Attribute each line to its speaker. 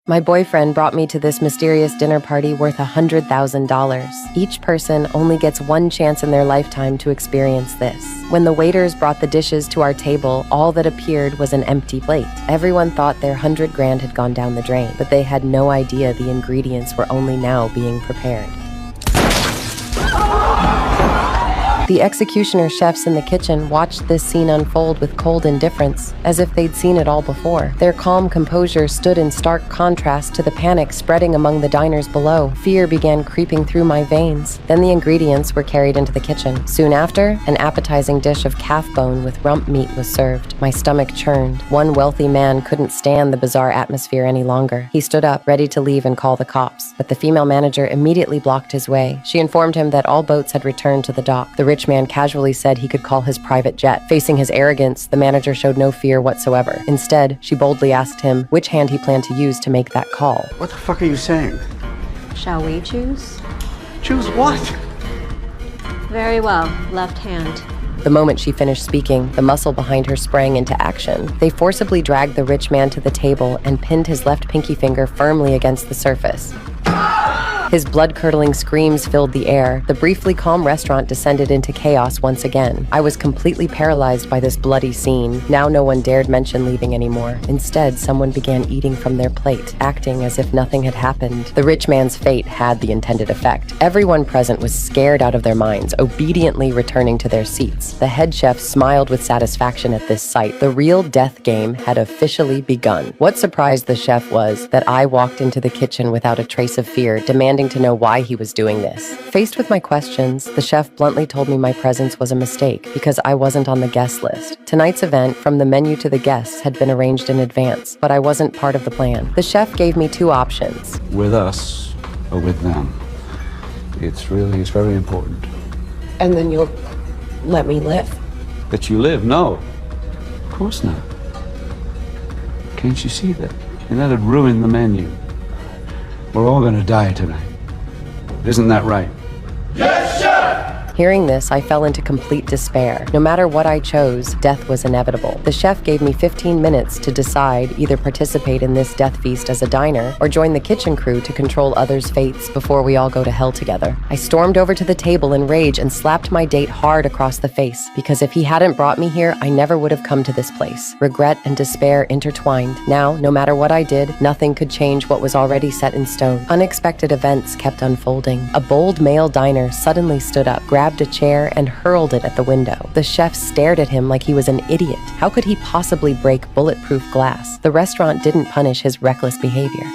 Speaker 1: My boyfriend brought me to this mysterious dinner party worth $100,000. Each person only gets one chance in their lifetime to experience this. When the waiters brought the dishes to our table, all that appeared was an empty plate. Everyone thought their $100,000 had gone down the drain, but they had no idea the ingredients were only now being prepared. The executioner chefs in the kitchen watched this scene unfold with cold indifference, as if they'd seen it all before. Their calm composure stood in stark contrast to the panic spreading among the diners below. Fear began creeping through my veins. Then the ingredients were carried into the kitchen. Soon after, an appetizing dish of calf bone with rump meat was served. My stomach churned. One wealthy man couldn't stand the bizarre atmosphere any longer. He stood up, ready to leave and call the cops, but the female manager immediately blocked his way. She informed him that all boats had returned to the dock. The rich man casually said he could call his private jet. Facing his arrogance, the manager showed no fear whatsoever. Instead, she boldly asked him which hand he planned to use to make that call.
Speaker 2: What the fuck are you saying?
Speaker 3: Shall we choose?
Speaker 2: Choose what?
Speaker 3: Very well, left hand.
Speaker 1: The moment she finished speaking, the muscle behind her sprang into action. They forcibly dragged the rich man to the table and pinned his left pinky finger firmly against the surface. His blood-curdling screams filled the air. The briefly calm restaurant descended into chaos once again. I was completely paralyzed by this bloody scene. Now no one dared mention leaving anymore. Instead, someone began eating from their plate, acting as if nothing had happened. The rich man's fate had the intended effect. Everyone present was scared out of their minds, obediently returning to their seats. The head chef smiled with satisfaction at this sight. The real death game had officially begun. What surprised the chef was that I walked into the kitchen without a trace of fear, demanding to know why he was doing this. Faced with my questions, the chef bluntly told me my presence was a mistake because I wasn't on the guest list. Tonight's event, from the menu to the guests, had been arranged in advance, but I wasn't part of the plan. The chef gave me two options.
Speaker 2: With us or with them? It's very important.
Speaker 4: And then you'll let me live?
Speaker 2: That you live? No. Of course not. Can't you see that? And that'd ruin the menu. We're all gonna die tonight. Isn't that right?
Speaker 1: Hearing this, I fell into complete despair. No matter what I chose, death was inevitable. The chef gave me 15 minutes to decide, either participate in this death feast as a diner or join the kitchen crew to control others' fates before we all go to hell together. I stormed over to the table in rage and slapped my date hard across the face, because if he hadn't brought me here, I never would have come to this place. Regret and despair intertwined. Now, no matter what I did, nothing could change what was already set in stone. Unexpected events kept unfolding. A bold male diner suddenly stood up, grabbed a chair and hurled it at the window. The chef stared at him like he was an idiot. How could he possibly break bulletproof glass? The restaurant didn't punish his reckless behavior.